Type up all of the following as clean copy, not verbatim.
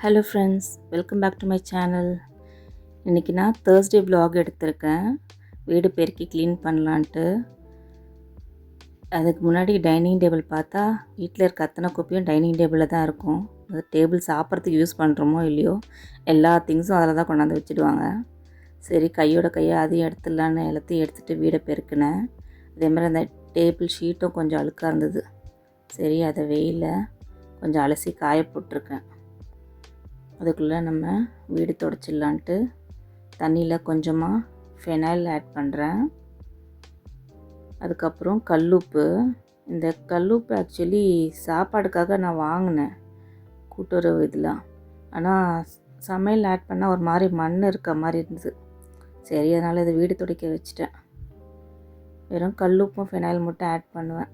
Hello friends, welcome back to my channel. இன்றைக்கி நான் Thursday vlog எடுத்திருக்கேன். வீடு பெருக்கி க்ளீன் பண்ணலான்ட்டு. அதுக்கு முன்னாடி டைனிங் டேபிள் பார்த்தா வீட்டில் இருக்க அத்தனை குப்பையும் டைனிங் டேபிளில் தான் இருக்கும். அது டேபிள் சாப்பிட்றதுக்கு யூஸ் பண்ணுறோமோ இல்லையோ எல்லா திங்ஸும் அதில் தான் கொண்டாந்து வச்சுடுவாங்க. சரி, கையோட கையை அதையும் எடுத்துடலான்னு எல்லாத்தையும் எடுத்துகிட்டு வீடை பெருக்கினேன். அதே மாதிரி அந்த டேபிள் ஷீட்டும் கொஞ்சம் அழுக்காக இருந்தது. சரி, அதை வெயிலில் கொஞ்சம் அலசி காய போட்டிருக்கேன். அதுக்குள்ளே நம்ம வீடு துடைச்சிடலான்ட்டு தண்ணியில் கொஞ்சமாக ஃபெனைல் ஆட் பண்ணுறேன். அதுக்கப்புறம் கல்லுப்பு. இந்த கல்லுப்பு ஆக்சுவலி சாப்பாடுக்காக நான் வாங்கினேன் கூட்டுறவு இதில். ஆனால் சமையல் ஆட் பண்ணால் ஒரு மாதிரி மண் இருக்க மாதிரி இருந்தது. சரி, அதனால் இதை வீடு துடைக்க வச்சுட்டேன். வெறும் கல்லுப்பும் ஃபெனைல் மட்டும் ஆட் பண்ணுவேன்.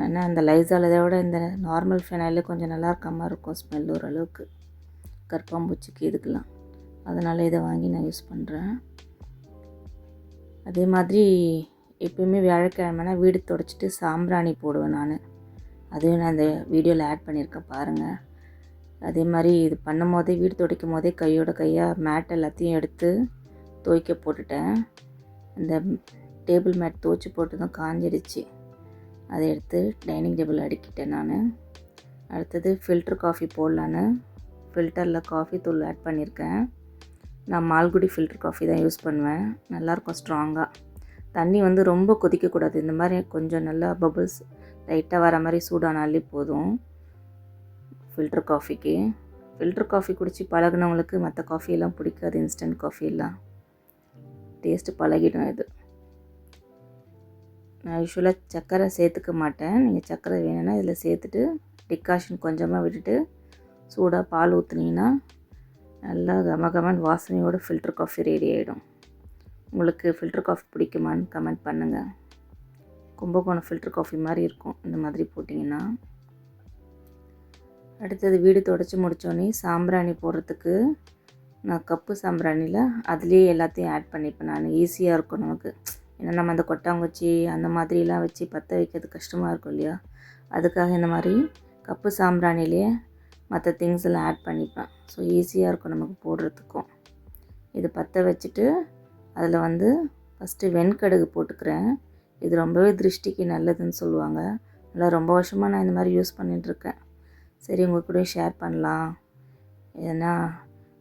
ஏன்னா அந்த லைசால் இதை விட இந்த நார்மல் ஃபெனைலே கொஞ்சம் நல்லா இருக்க மாதிரி இருக்கும் ஸ்மெல் ஓரளவுக்கு, கற்பாம்பூச்சிக்கு இதுக்கெலாம். அதனால் இதை வாங்கி நான் யூஸ் பண்ணுறேன். அதே மாதிரி எப்போயுமே வியாழக்கிழமைனா வீடு துடைச்சிட்டு சாம்பிராணி போடுவேன் நான். அதையும் நான் இந்த வீடியோவில் ஆட் பண்ணியிருக்கேன் பாருங்கள். அதே மாதிரி இது பண்ணும் போதே, வீடு துடைக்கும் போதே கையோட கையாக மேட் எல்லாத்தையும் எடுத்து துவைக்க போட்டுட்டேன். இந்த டேபிள் மேட் துவைச்சி போட்டு தான் காஞ்சிடுச்சு. அதை எடுத்து டைனிங் டேபிள் அடுக்கிட்டேன் நான். அடுத்தது ஃபில்டர் காஃபி போடலான்னு ஃபில்டரில் காஃபி தூள் ஆட் பண்ணியிருக்கேன். நான் மால்குடி ஃபில்டர் காஃபி தான் யூஸ் பண்ணுவேன். நல்லாயிருக்கும் ஸ்ட்ராங்காக. தண்ணி வந்து ரொம்ப கொதிக்கக்கூடாது. இந்த மாதிரி கொஞ்சம் நல்லா பபுள்ஸ் லைட்டாக வர மாதிரி சூடானாலே போதும் ஃபில்டர் காஃபிக்கு. ஃபில்டர் காஃபி குடித்து பழகினவங்களுக்கு மற்ற காஃபியெல்லாம் பிடிக்காது. இன்ஸ்டன்ட் காஃபியெல்லாம் டேஸ்ட்டு பழகிடும். இது நான் யூஸ்வலாக சர்க்கரை சேர்த்துக்க மாட்டேன். நீங்கள் சர்க்கரை வேணும்னா இதில் சேர்த்துட்டு டிகாஷன் கொஞ்சமாக விட்டுட்டு சூடாக பால் ஊற்றுனீங்கன்னா நல்லா கமகமன் வாசனையோட ஃபில்டர் காஃபி ரெடி ஆகிடும். உங்களுக்கு ஃபில்டர் காஃபி பிடிக்குமான்னு கமெண்ட் பண்ணுங்கள். கும்பகோணம் ஃபில்டர் காஃபி மாதிரி இருக்கும் இந்த மாதிரி போட்டிங்கன்னா. அடுத்தது வீடு துடைச்சி முடித்தோடனே சாம்பிராணி போடுறதுக்கு நான் கப்பு சாம்பிராணியில் அதுலேயே எல்லாத்தையும் ஆட் பண்ணிப்பேன் நான். ஈஸியாக இருக்கும் நமக்கு. ஏன்னா நம்ம அந்த கொட்டாங்குச்சி அந்த மாதிரிலாம் வச்சு பற்ற வைக்கிறது கஷ்டமாக இருக்கும் இல்லையா. அதுக்காக இந்த மாதிரி கப்பு சாம்பிராணிலேயே மற்ற திங்ஸ் எல்லாம் ஆட் பண்ணிப்பேன். ஸோ ஈஸியாக இருக்கும் நமக்கு போடுறதுக்கும். இது பற்ற வச்சுட்டு அதில் வந்து ஃபஸ்ட்டு வெண்கடுகு போட்டுக்கிறேன். இது ரொம்பவே திருஷ்டிக்கு நல்லதுன்னு சொல்லுவாங்க. அதனால் ரொம்ப வருஷமாக நான் இந்த மாதிரி யூஸ் பண்ணிகிட்ருக்கேன். சரி, உங்கள் கூட ஷேர் பண்ணலாம். ஏன்னா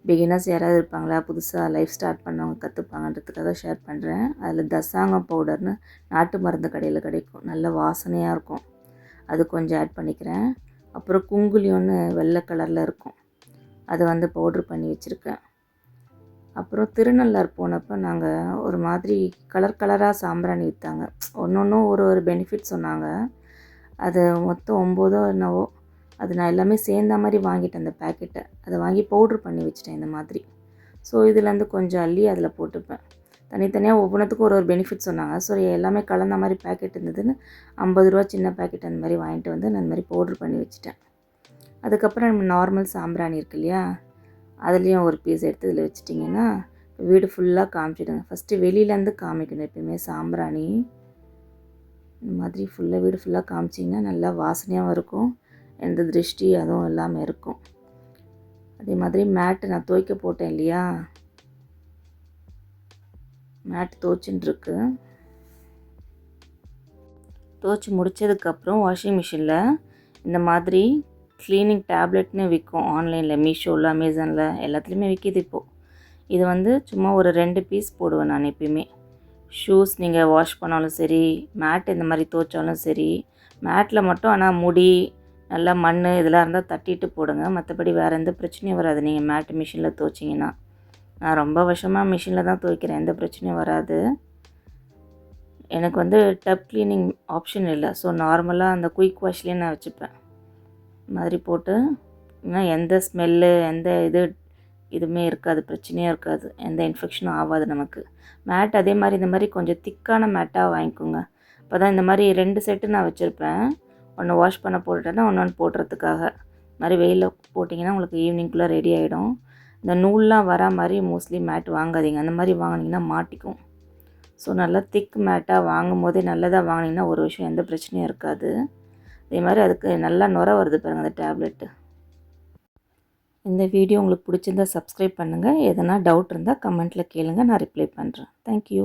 பிகினர்ஸ் யாராவது இருப்பாங்களா, புதுசாக லைஃப் ஸ்டார்ட் பண்ணவங்க கற்றுப்பாங்கன்றதுக்காக ஷேர் பண்ணுறேன். அதில் தசாங்கம் பவுடர்னு நாட்டு மருந்து கடையில் கிடைக்கும். நல்ல வாசனையாக இருக்கும். அது கொஞ்சம் ஆட் பண்ணிக்கிறேன். அப்புறம் குங்குலியோன்னு வெள்ளை கலரில் இருக்கும், அதை வந்து பவுட்ரு பண்ணி வச்சுருக்கேன். அப்புறம் திருநள்ளாறு போனப்போ நாங்கள் ஒரு மாதிரி கலர் கலராக சாம்பிராணி விற்றாங்க. ஒன்று ஒரு பெனிஃபிட் சொன்னாங்க. அது மொத்தம் 9 என்னவோ. அது நான் எல்லாமே சேர்ந்த மாதிரி வாங்கிட்டேன் அந்த பேக்கெட்டை. அதை வாங்கி பவுட்ரு பண்ணி வச்சுட்டேன் இந்த மாதிரி. ஸோ இதுலேருந்து கொஞ்சம் அள்ளி அதில் போட்டுப்பேன். தனித்தனியாக ஒவ்வொன்றுத்துக்கும் ஒரு பெனிஃபிட் சொன்னாங்க. ஸோ எல்லாமே கலந்த மாதிரி பேக்கெட் இருந்ததுன்னு 50 ரூபா சின்ன பேக்கெட் அந்த மாதிரி வாங்கிட்டு வந்து நான் அந்த மாதிரி பவுட்ரு பண்ணி வச்சுட்டேன். அதுக்கப்புறம் நம்ம நார்மல் சாம்பிராணி இருக்கு இல்லையா, அதுலேயும் ஒரு பீஸ் எடுத்து இதில் வச்சிட்டிங்கன்னா வீடு ஃபுல்லாக காமிச்சிடுங்க. ஃபஸ்ட்டு வெளியிலேருந்து காமிக்கணும் எப்பயுமே சாம்பிராணி. இந்த மாதிரி ஃபுல்லாக வீடு ஃபுல்லாக காமிச்சிங்கன்னா நல்லா வாசனையாகவும் இருக்கும், எந்த திருஷ்டி அதுவும் இல்லாமல் இருக்கும். அதே மாதிரி மேட்டு நான் துவைக்க போட்டேன் இல்லையா, மேட் துவைச்சுட்டுருக்கு. துவைச்சி முடித்ததுக்கப்புறம் வாஷிங் மிஷினில் இந்த மாதிரி க்ளீனிங் டேப்லெட்னு விற்கும் ஆன்லைனில், மீஷோவில், அமேசானில் எல்லாத்துலேயுமே விற்கிது இப்போது. இது வந்து சும்மா ஒரு 2 பீஸ் போடுவேன் நான் எப்பயுமே. ஷூஸ் நீங்கள் வாஷ் பண்ணாலும் சரி, மேட் இந்த மாதிரி துவைச்சாலும் சரி. மேட்டில் மட்டும் ஆனால் முடி நல்லா மண் இதெல்லாம் இருந்தால் தட்டிட்டு போடுங்க. மற்றபடி வேறு எந்த பிரச்சனையும் வராது நீங்கள் மேட்டு மிஷினில் துவைச்சிங்கன்னா. நான் ரொம்ப வருஷமாக மிஷினில் தான் துவைக்கிறேன், எந்த பிரச்சனையும் வராது. எனக்கு வந்து டப் க்ளீனிங் ஆப்ஷன் இல்லை. ஸோ நார்மலாக அந்த குயிக் வாஷ்லேயே நான் வச்சுப்பேன். இந்த மாதிரி போட்டு இன்னும் எந்த ஸ்மெல்லு எந்த இதுவுமே இருக்காது, பிரச்சனையும் இருக்காது, எந்த இன்ஃபெக்ஷனும் ஆகாது நமக்கு. மேட் அதே மாதிரி இந்த மாதிரி கொஞ்சம் திக்கான மேட்டாக வாங்கிக்கோங்க. அப்போ தான் இந்த மாதிரி 2 செட்டு நான் வச்சுருப்பேன். ஒன்று வாஷ் பண்ண போட்டுட்டேன்னா ஒன்று போடுறதுக்காக. இது மாதிரி வெயிலில் போட்டிங்கன்னா உங்களுக்கு ஈவினிங்குள்ளே ரெடி ஆகிடும். இந்த நூல்லாம் வரா மாதிரி மோஸ்ட்லி மேட் வாங்காதீங்க. அந்த மாதிரி வாங்கினீங்கன்னா மாட்டிக்கும். ஸோ நல்லா திக் மேட்டாக வாங்கும் போதே நல்லதாக வாங்கினீங்கன்னா ஒரு விஷயம் எந்த பிரச்சனையும் இருக்காது. அதே மாதிரி அதுக்கு நல்லா நுர வருது பாருங்கள் அந்த டேப்லெட்டு. இந்த வீடியோ உங்களுக்கு பிடிச்சிருந்தா சப்ஸ்கிரைப் பண்ணுங்கள். எதனா டவுட் இருந்தால் கமெண்ட்டில் கேளுங்க, நான் ரிப்ளை பண்ணுறேன். தேங்க்யூ.